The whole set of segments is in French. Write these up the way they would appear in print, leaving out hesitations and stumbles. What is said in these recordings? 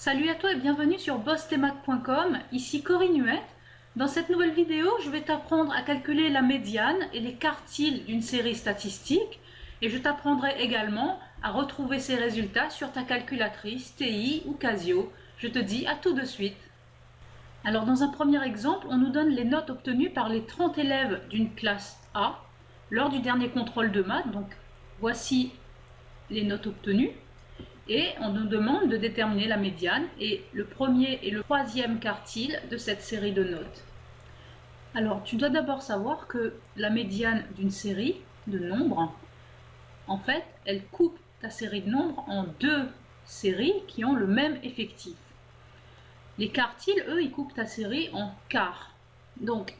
Salut à toi et bienvenue sur bossthemath.com, ici Corinne Huette. Dans cette nouvelle vidéo, je vais t'apprendre à calculer la médiane et les quartiles d'une série statistique et je t'apprendrai également à retrouver ces résultats sur ta calculatrice TI ou Casio. Je te dis à tout de suite. Alors dans un premier exemple, on nous donne les notes obtenues par les 30 élèves d'une classe A lors du dernier contrôle de maths. Donc voici les notes obtenues. Et on nous demande de déterminer la médiane et le premier et le troisième quartile de cette série de notes. Alors, tu dois d'abord savoir que la médiane d'une série de nombres, en fait, elle coupe ta série de nombres en deux séries qui ont le même effectif. Les quartiles, eux, ils coupent ta série en quarts. Donc,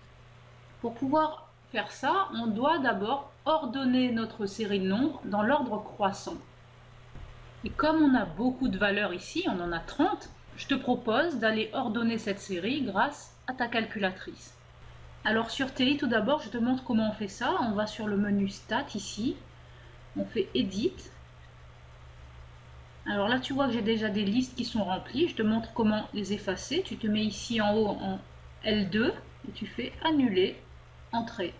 pour pouvoir faire ça, on doit d'abord ordonner notre série de nombres dans l'ordre croissant. Et comme on a beaucoup de valeurs ici, on en a 30, je te propose d'aller ordonner cette série grâce à ta calculatrice. Alors sur TI, tout d'abord, je te montre comment on fait ça. On va sur le menu Stat ici, on fait Edit. Alors là, tu vois que j'ai déjà des listes qui sont remplies. Je te montre comment les effacer. Tu te mets ici en haut en L2 et tu fais Annuler, Entrée.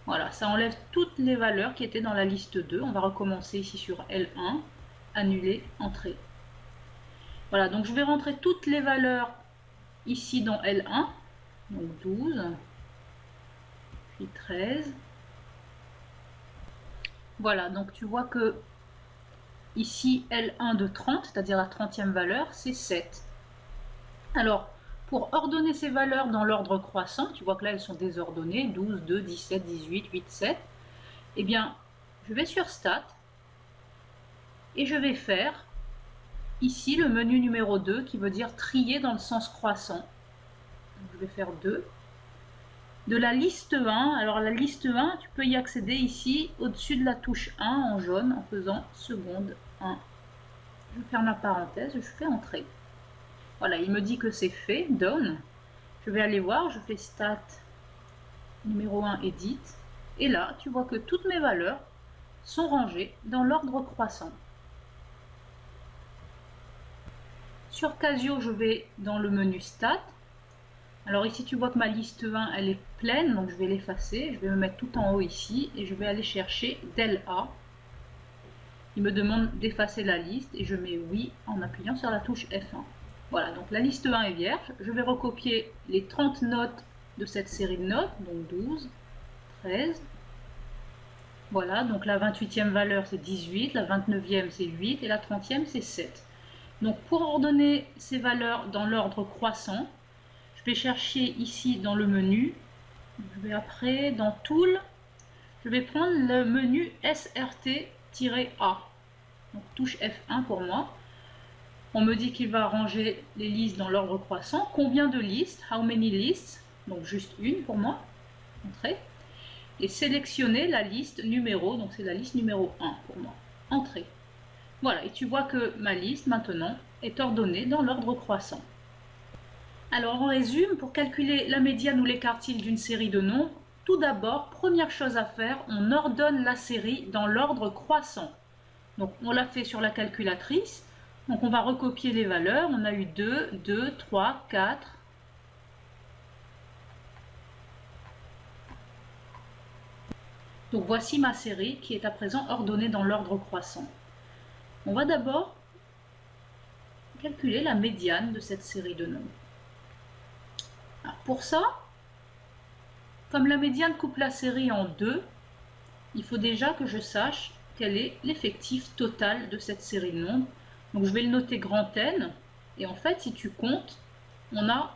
Voilà, ça enlève toutes les valeurs qui étaient dans la liste 2. On va recommencer ici sur L1. Annuler, Entrée. Voilà, donc je vais rentrer toutes les valeurs ici dans L1, donc 12, puis 13. Voilà, donc tu vois que ici L1 de 30, c'est-à-dire la 30e valeur, c'est 7. Alors, pour ordonner ces valeurs dans l'ordre croissant, tu vois que là elles sont désordonnées, 12, 2, 17, 18, 8, 7, eh bien, je vais sur Stat, et je vais faire ici le menu numéro 2 qui veut dire trier dans le sens croissant. Donc, je vais faire 2. De la liste 1, alors la liste 1, tu peux y accéder ici au-dessus de la touche 1 en jaune en faisant seconde 1. Je ferme la parenthèse, je fais entrer. Voilà, il me dit que c'est fait, done. Je vais aller voir, je fais stat numéro 1 edit. Et là, tu vois que toutes mes valeurs sont rangées dans l'ordre croissant. Sur Casio, je vais dans le menu Stat. Alors ici, tu vois que ma liste 1, elle est pleine, donc je vais l'effacer. Je vais me mettre tout en haut ici et je vais aller chercher del A. Il me demande d'effacer la liste et je mets oui en appuyant sur la touche F1. Voilà, donc la liste 1 est vierge. Je vais recopier les 30 notes de cette série de notes, donc 12, 13. Voilà, donc la 28e valeur, c'est 18, la 29e, c'est 8 et la 30e, c'est 7. Donc pour ordonner ces valeurs dans l'ordre croissant, je vais chercher ici dans le menu, je vais après dans Tool, je vais prendre le menu SRT-A, donc touche F1 pour moi. On me dit qu'il va ranger les listes dans l'ordre croissant. Combien de listes? How many lists? Donc juste une pour moi, entrée. Et sélectionner la liste numéro, donc c'est la liste numéro 1 pour moi, entrée. Voilà, et tu vois que ma liste, maintenant, est ordonnée dans l'ordre croissant. Alors, en résumé, pour calculer la médiane ou les quartiles d'une série de nombres, tout d'abord, première chose à faire, on ordonne la série dans l'ordre croissant. Donc, on l'a fait sur la calculatrice. Donc, on va recopier les valeurs. On a eu 2, 2, 3, 4. Donc, voici ma série qui est à présent ordonnée dans l'ordre croissant. On va d'abord calculer la médiane de cette série de nombres. Alors pour ça, comme la médiane coupe la série en deux, il faut déjà que je sache quel est l'effectif total de cette série de nombres. Donc je vais le noter grand N, et en fait si tu comptes, on a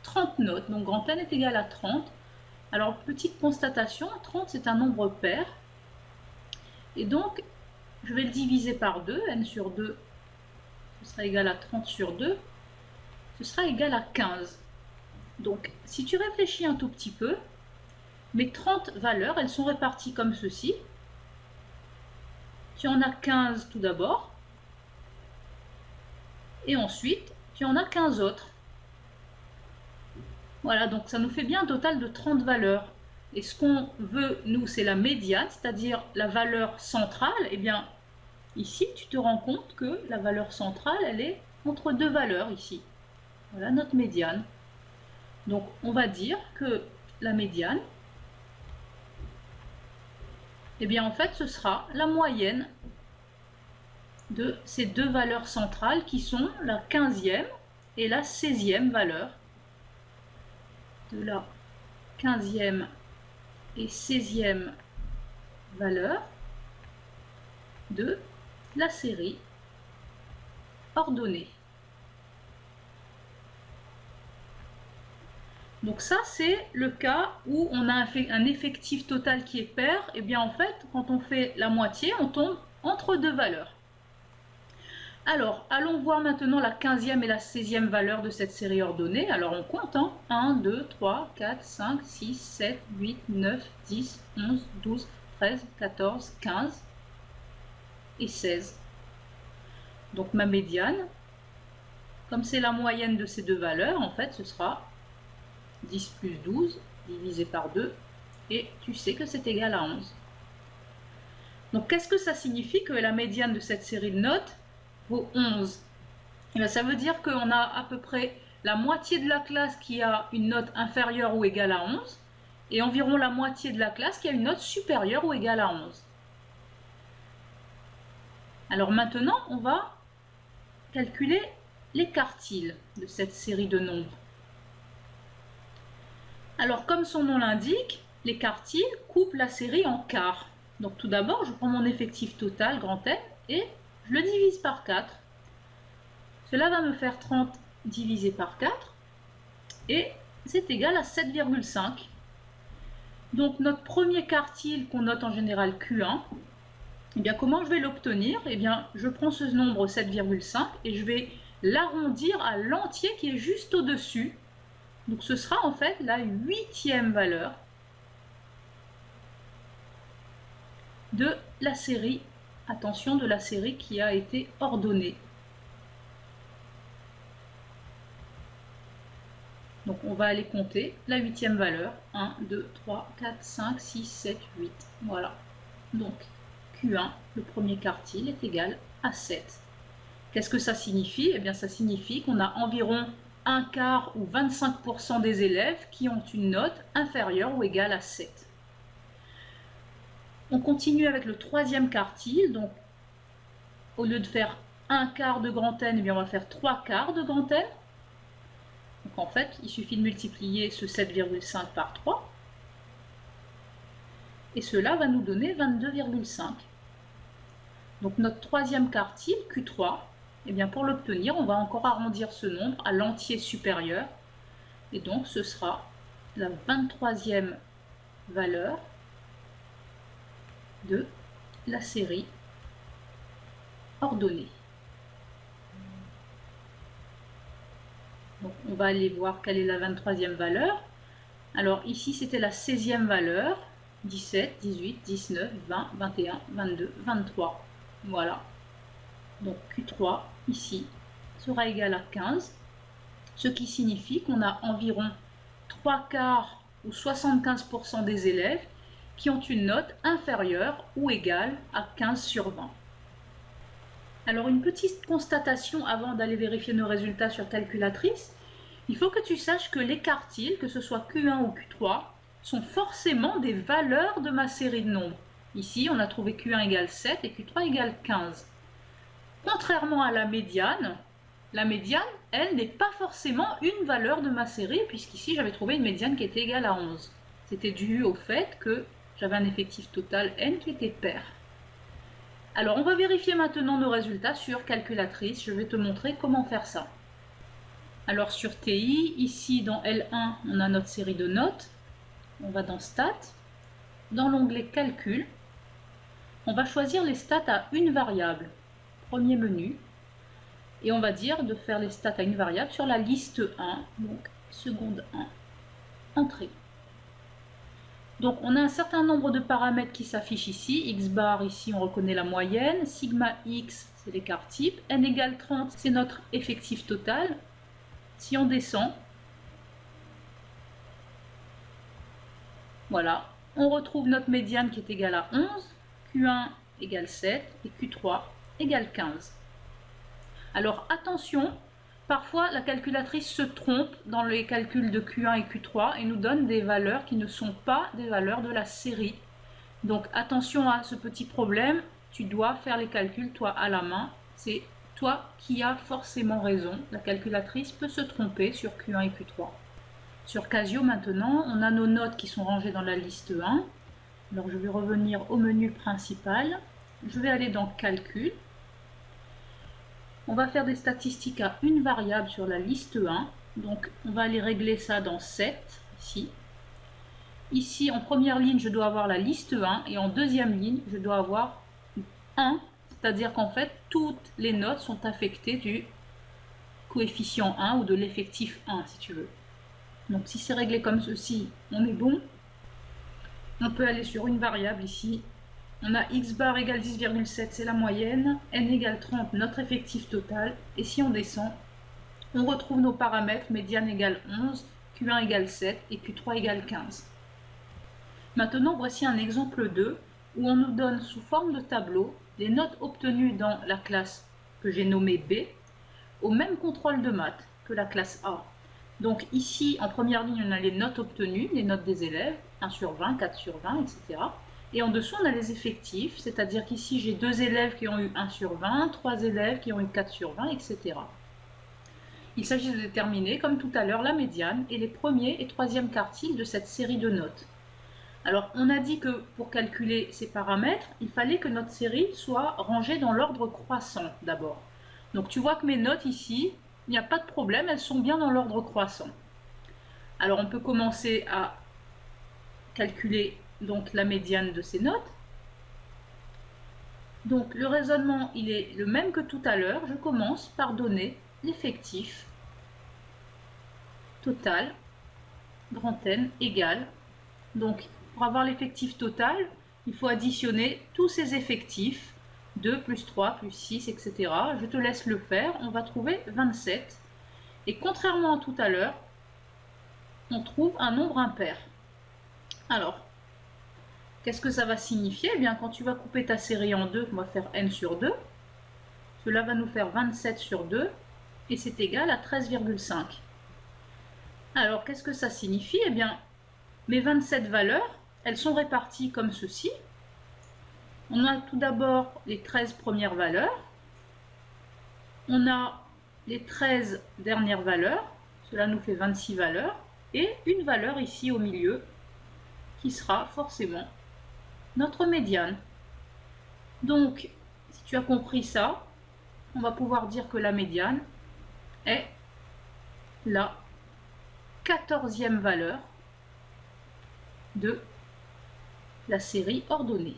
30 notes, donc grand N est égal à 30. Alors petite constatation, 30 c'est un nombre pair, et donc je vais le diviser par 2, n sur 2, ce sera égal à 30 sur 2, ce sera égal à 15. Donc, si tu réfléchis un tout petit peu, mes 30 valeurs, elles sont réparties comme ceci. Tu en as 15 tout d'abord, et ensuite, tu en as 15 autres. Voilà, donc ça nous fait bien un total de 30 valeurs. Et ce qu'on veut, nous, c'est la médiane, c'est-à-dire la valeur centrale. Eh bien, ici, tu te rends compte que la valeur centrale, elle est entre deux valeurs ici. Voilà notre médiane. Donc on va dire que la médiane, eh bien en fait ce sera la moyenne de ces deux valeurs centrales qui sont la 15e et la 16e valeur. De la 15e et 16e valeur de la série ordonnée. Donc ça, c'est le cas où on a un effectif total qui est pair. Et bien en fait, quand on fait la moitié, on tombe entre deux valeurs. Alors, allons voir maintenant la 15e et la 16e valeur de cette série ordonnée. Alors on compte, hein. 1, 2, 3, 4, 5, 6, 7, 8, 9, 10, 11, 12, 13, 14, 15 et 16. Donc ma médiane, comme c'est la moyenne de ces deux valeurs, en fait, ce sera 10 plus 12 divisé par 2, et tu sais que c'est égal à 11. Donc qu'est-ce que ça signifie que la médiane de cette série de notes vaut 11? Et bien, ça veut dire qu'on a à peu près la moitié de la classe qui a une note inférieure ou égale à 11, et environ la moitié de la classe qui a une note supérieure ou égale à 11. Alors maintenant, on va calculer les quartiles de cette série de nombres. Alors, comme son nom l'indique, les quartiles coupent la série en quarts. Donc tout d'abord, je prends mon effectif total, grand N, et je le divise par 4. Cela va me faire 30 divisé par 4, et c'est égal à 7,5. Donc notre premier quartile qu'on note en général Q1, eh bien comment je vais l'obtenir? Eh bien je prends ce nombre 7,5 et je vais l'arrondir à l'entier qui est juste au-dessus. Donc ce sera en fait la 8e valeur de la série, attention, de la série qui a été ordonnée. Donc on va aller compter la 8e valeur. 1, 2, 3, 4, 5, 6, 7, 8. Voilà. Donc Q1, le premier quartile, est égal à 7. Qu'est-ce que ça signifie? Eh bien ça signifie qu'on a environ un quart ou 25% des élèves qui ont une note inférieure ou égale à 7. On continue avec le troisième quartile. Donc au lieu de faire un quart de grand N, eh bien on va faire 3 quarts de grand N. Donc en fait, il suffit de multiplier ce 7,5 par 3. Et cela va nous donner 22,5. Donc notre troisième quartile, Q3, eh bien pour l'obtenir, on va encore arrondir ce nombre à l'entier supérieur. Et donc ce sera la 23e valeur de la série ordonnée. Donc on va aller voir quelle est la 23e valeur. Alors ici c'était la 16e valeur, 17, 18, 19, 20, 21, 22, 23. Voilà. Donc Q3 ici sera égal à 15, ce qui signifie qu'on a environ 3 quarts ou 75% des élèves qui ont une note inférieure ou égale à 15 sur 20. Alors une petite constatation avant d'aller vérifier nos résultats sur calculatrice. Il faut que tu saches que les quartiles, que ce soit Q1 ou Q3, sont forcément des valeurs de ma série de nombres. Ici, on a trouvé Q1 égale 7 et Q3 égale 15. Contrairement à la médiane, elle, n'est pas forcément une valeur de ma série, puisqu'ici, j'avais trouvé une médiane qui était égale à 11. C'était dû au fait que j'avais un effectif total N qui était pair. Alors, on va vérifier maintenant nos résultats sur calculatrice. Je vais te montrer comment faire ça. Alors, sur TI, ici, dans L1, on a notre série de notes. On va dans Stats. Dans l'onglet Calcul, on va choisir les stats à une variable. Premier menu. Et on va dire de faire les stats à une variable sur la liste 1. Donc, seconde 1. Entrée. Donc, on a un certain nombre de paramètres qui s'affichent ici. X bar, ici, on reconnaît la moyenne. Sigma X, c'est l'écart type. N égale 30, c'est notre effectif total. Si on descend, voilà, on retrouve notre médiane qui est égale à 11, Q1 égale 7 et Q3 égale 15. Alors attention, parfois la calculatrice se trompe dans les calculs de Q1 et Q3 et nous donne des valeurs qui ne sont pas des valeurs de la série. Donc attention à ce petit problème, tu dois faire les calculs toi à la main, c'est toi qui as forcément raison, la calculatrice peut se tromper sur Q1 et Q3. Sur Casio maintenant, on a nos notes qui sont rangées dans la liste 1. Alors je vais revenir au menu principal, je vais aller dans Calcul. On va faire des statistiques à une variable sur la liste 1. Donc on va aller régler ça dans 7, ici. Ici en première ligne je dois avoir la liste 1 et en deuxième ligne je dois avoir 1. C'est-à-dire qu'en fait toutes les notes sont affectées du coefficient 1 ou de l'effectif 1 si tu veux. Donc si c'est réglé comme ceci, on est bon. On peut aller sur une variable ici. On a x bar égale 10,7, c'est la moyenne. N égale 30, notre effectif total. Et si on descend, on retrouve nos paramètres. Médiane égale 11, Q1 égale 7 et Q3 égale 15. Maintenant, voici un exemple 2 où on nous donne sous forme de tableau les notes obtenues dans la classe que j'ai nommée B au même contrôle de maths que la classe A. Donc ici, en première ligne, on a les notes obtenues, les notes des élèves, 1 sur 20, 4 sur 20, etc. Et en dessous, on a les effectifs, c'est-à-dire qu'ici, j'ai 2 élèves qui ont eu 1 sur 20, 3 élèves qui ont eu 4 sur 20, etc. Il s'agit de déterminer, comme tout à l'heure, la médiane et les premiers et troisièmes quartiles de cette série de notes. Alors, on a dit que pour calculer ces paramètres, il fallait que notre série soit rangée dans l'ordre croissant d'abord. Donc, tu vois que mes notes ici, il n'y a pas de problème, elles sont bien dans l'ordre croissant. Alors, on peut commencer à calculer donc la médiane de ces notes. Donc, le raisonnement, il est le même que tout à l'heure. Je commence par donner l'effectif total, grand N, égale. Donc, pour avoir l'effectif total, il faut additionner tous ces effectifs. 2 plus 3 plus 6, etc. Je te laisse le faire. On va trouver 27. Et contrairement à tout à l'heure, on trouve un nombre impair. Alors, qu'est-ce que ça va signifier? Eh bien, quand tu vas couper ta série en deux, on va faire n sur 2. Cela va nous faire 27 sur 2. Et c'est égal à 13,5. Alors, qu'est-ce que ça signifie? Eh bien, mes 27 valeurs, elles sont réparties comme ceci. On a tout d'abord les 13 premières valeurs. On a les 13 dernières valeurs. Cela nous fait 26 valeurs. Et une valeur ici au milieu qui sera forcément notre médiane. Donc, si tu as compris ça, on va pouvoir dire que la médiane est la 14e valeur de la série ordonnée.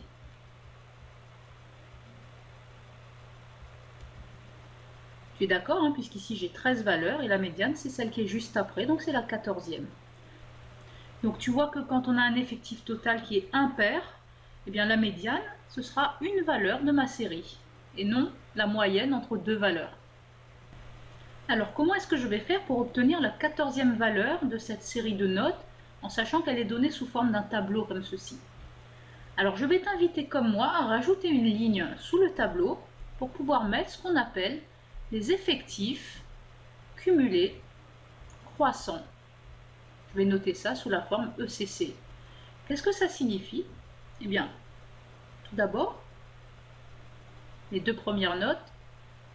Tu es d'accord, hein, puisqu'ici j'ai 13 valeurs et la médiane c'est celle qui est juste après, donc c'est la 14e. Donc tu vois que quand on a un effectif total qui est impair, eh bien la médiane ce sera une valeur de ma série et non la moyenne entre deux valeurs. Alors comment est-ce que je vais faire pour obtenir la 14e valeur de cette série de notes en sachant qu'elle est donnée sous forme d'un tableau comme ceci? Alors je vais t'inviter comme moi à rajouter une ligne sous le tableau pour pouvoir mettre ce qu'on appelle les effectifs cumulés croissants. Je vais noter ça sous la forme ECC. Qu'est-ce que ça signifie? Eh bien, tout d'abord, les deux premières notes,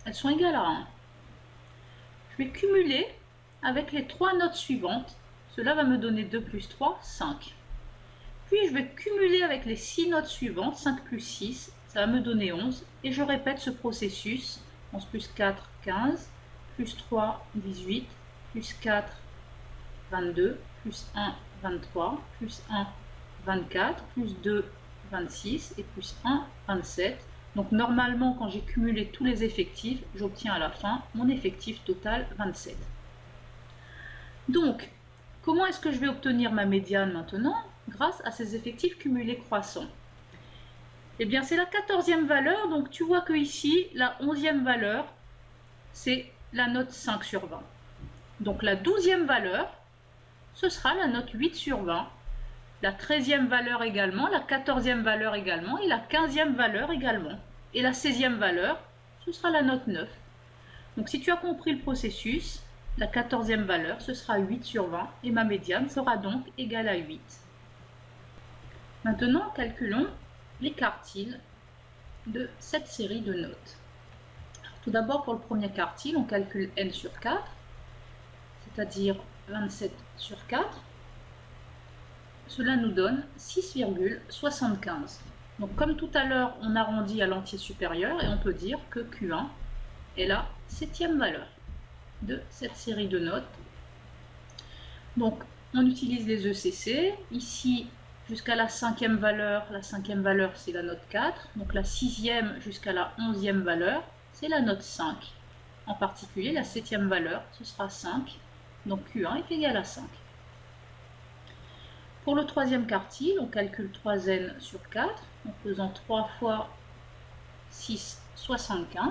elles sont égales à 1. Je vais cumuler avec les trois notes suivantes. Cela va me donner 2 plus 3, 5. Puis je vais cumuler avec les 6 notes suivantes, 5 plus 6, ça va me donner 11. Et je répète ce processus. 11 plus 4, 15, plus 3, 18, plus 4, 22, plus 1, 23, plus 1, 24, plus 2, 26 et plus 1, 27. Donc normalement, quand j'ai cumulé tous les effectifs, j'obtiens à la fin mon effectif total 27. Donc, comment est-ce que je vais obtenir ma médiane maintenant? Grâce à ces effectifs cumulés croissants. Eh bien, c'est la 14e valeur, donc tu vois que ici, la 11e valeur, c'est la note 5 sur 20. Donc la 12e valeur, ce sera la note 8 sur 20. La 13e valeur également, la 14e valeur également, et la 15e valeur également. Et la 16e valeur, ce sera la note 9. Donc si tu as compris le processus, la 14e valeur, ce sera 8 sur 20 et ma médiane sera donc égale à 8. Maintenant, calculons les quartiles de cette série de notes. Tout d'abord, pour le premier quartile, on calcule n sur 4, c'est-à-dire 27 sur 4. Cela nous donne 6,75. Donc comme tout à l'heure, on arrondit à l'entier supérieur et on peut dire que Q1 est la 7e valeur de cette série de notes. Donc on utilise les ECC. Ici, jusqu'à la 5e valeur, c'est la note 4. Donc la 6e jusqu'à la 11e valeur, c'est la note 5. En particulier, la 7e valeur, ce sera 5. Donc Q1 est égal à 5. Pour le troisième quartile, on calcule 3n sur 4 en faisant 3 fois 6, 75.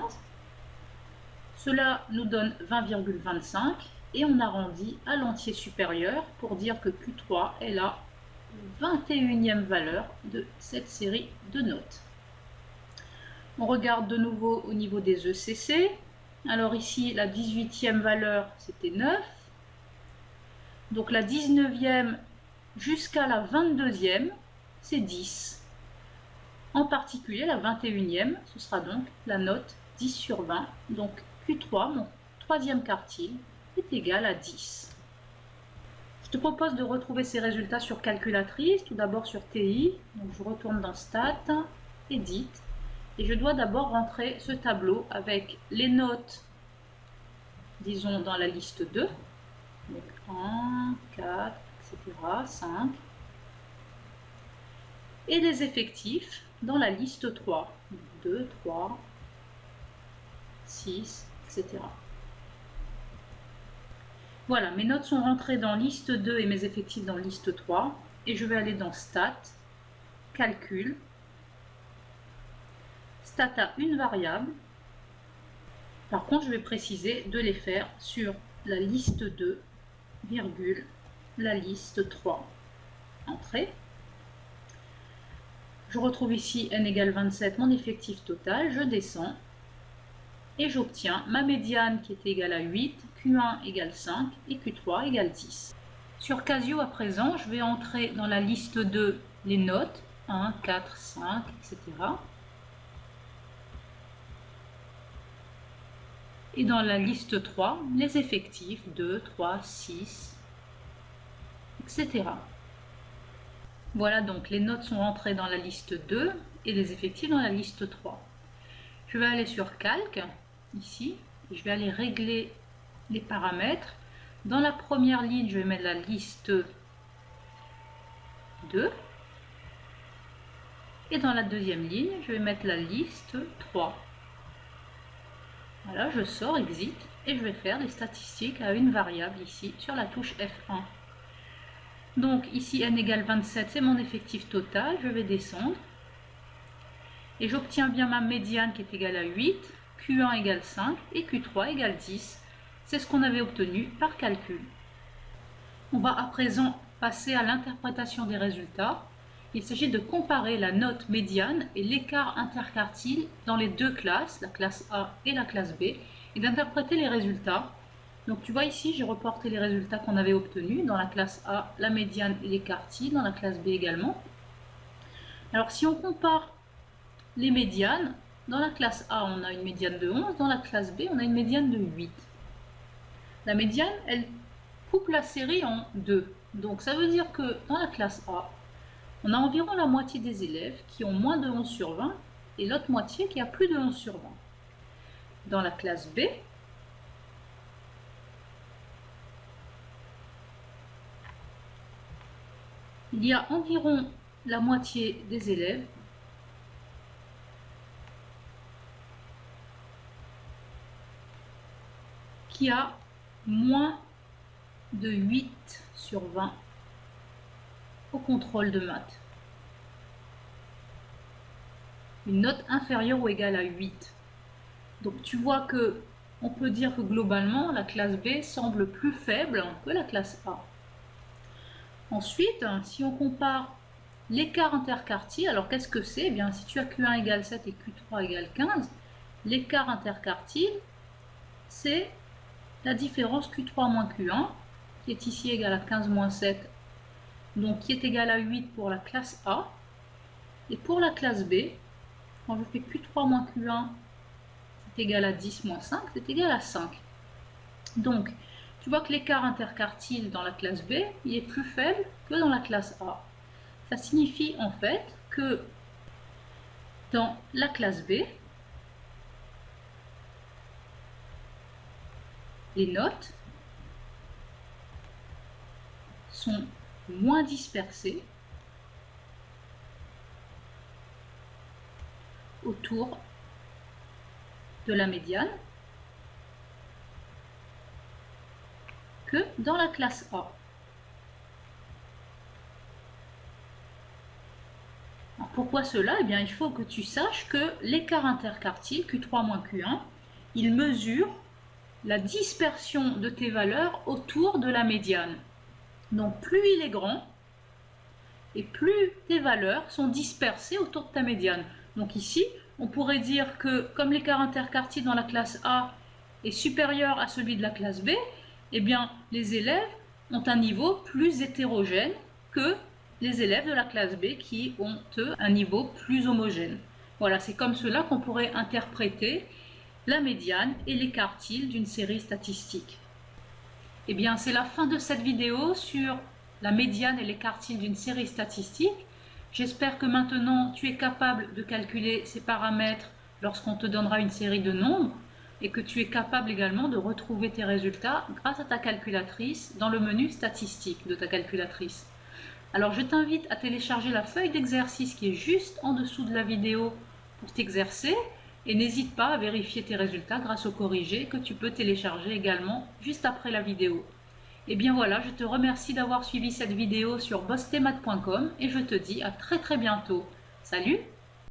Cela nous donne 20,25 et on arrondit à l'entier supérieur pour dire que Q3 est la 21e valeur de cette série de notes. On regarde de nouveau au niveau des ECC. Alors ici, la 18e valeur, c'était 9. Donc la 19e jusqu'à la 22e, c'est 10. En particulier, la 21e, ce sera donc la note 10 sur 20. Donc Q3, mon troisième quartile, est égal à 10. Je te propose de retrouver ces résultats sur calculatrice, tout d'abord sur TI. Donc je retourne dans Stat, Edit, et je dois d'abord rentrer ce tableau avec les notes, disons, dans la liste 2. Donc 1, 4, etc., 5. Et les effectifs dans la liste 3. 2, 3, 6, etc. Voilà, mes notes sont rentrées dans liste 2 et mes effectifs dans liste 3. Et je vais aller dans Stat, Calcul. Stat a une variable. Par contre, je vais préciser de les faire sur la liste 2, virgule, la liste 3. Entrée. Je retrouve ici n égale 27, mon effectif total. Je descends et j'obtiens ma médiane qui est égale à 8, Q1 égale 5 et Q3 égale 10. Sur Casio à présent, je vais entrer dans la liste 2 les notes 1, 4, 5, etc. Et dans la liste 3, les effectifs 2, 3, 6, etc. Voilà, donc les notes sont rentrées dans la liste 2 et les effectifs dans la liste 3. Je vais aller sur Calque, ici, et je vais aller régler les paramètres. Dans la première ligne, je vais mettre la liste 2. Et dans la deuxième ligne, je vais mettre la liste 3. Voilà, je sors, exit, et je vais faire des statistiques à une variable ici sur la touche F1. Donc ici n égale 27, c'est mon effectif total, je vais descendre. Et j'obtiens bien ma médiane qui est égale à 8, Q1 égale 5 et Q3 égale 10. C'est ce qu'on avait obtenu par calcul. On va à présent passer à l'interprétation des résultats. Il s'agit de comparer la note médiane et l'écart interquartile dans les deux classes, la classe A et la classe B, et d'interpréter les résultats. Donc tu vois ici, j'ai reporté les résultats qu'on avait obtenus. Dans la classe A, la médiane et les quartiles, dans la classe B également. Alors si on compare les médianes, dans la classe A, on a une médiane de 11, dans la classe B, on a une médiane de 8. La médiane, elle coupe la série en deux. Donc ça veut dire que dans la classe A, on a environ la moitié des élèves qui ont moins de 11 sur 20 et l'autre moitié qui a plus de 11 sur 20. Dans la classe B, il y a environ la moitié des élèves qui a moins de 8 sur 20 au contrôle de maths. Une note inférieure ou égale à 8. Donc tu vois que on peut dire que globalement la classe B semble plus faible que la classe A. Ensuite, si on compare l'écart interquartile, alors qu'est-ce que c'est? Eh bien, si tu as Q1 égale 7 et Q3 égale 15, l'écart interquartile, c'est la différence Q3 moins Q1, qui est ici égale à 15 moins 7, donc qui est égal à 8 pour la classe A. Et pour la classe B, quand je fais Q3 moins Q1, c'est égal à 10 moins 5, c'est égal à 5. Donc, tu vois que l'écart interquartile dans la classe B, il est plus faible que dans la classe A. Ça signifie en fait que dans la classe B, les notes sont moins dispersées autour de la médiane que dans la classe A. Alors pourquoi cela? Eh bien, il faut que tu saches que l'écart interquartile, Q3 moins Q1, il mesure la dispersion de tes valeurs autour de la médiane. Donc plus il est grand, et plus tes valeurs sont dispersées autour de ta médiane. Donc ici, on pourrait dire que comme l'écart interquartile dans la classe A est supérieur à celui de la classe B, eh bien les élèves ont un niveau plus hétérogène que les élèves de la classe B qui ont eux un niveau plus homogène. Voilà, c'est comme cela qu'on pourrait interpréter la médiane et les quartiles d'une série statistique. Eh bien, c'est la fin de cette vidéo sur la médiane et les quartiles d'une série statistique. J'espère que maintenant tu es capable de calculer ces paramètres lorsqu'on te donnera une série de nombres et que tu es capable également de retrouver tes résultats grâce à ta calculatrice dans le menu statistique de ta calculatrice. Alors je t'invite à télécharger la feuille d'exercice qui est juste en dessous de la vidéo pour t'exercer et n'hésite pas à vérifier tes résultats grâce au corrigé que tu peux télécharger également juste après la vidéo. Et bien voilà, je te remercie d'avoir suivi cette vidéo sur bossthemath.com et je te dis à très bientôt. Salut!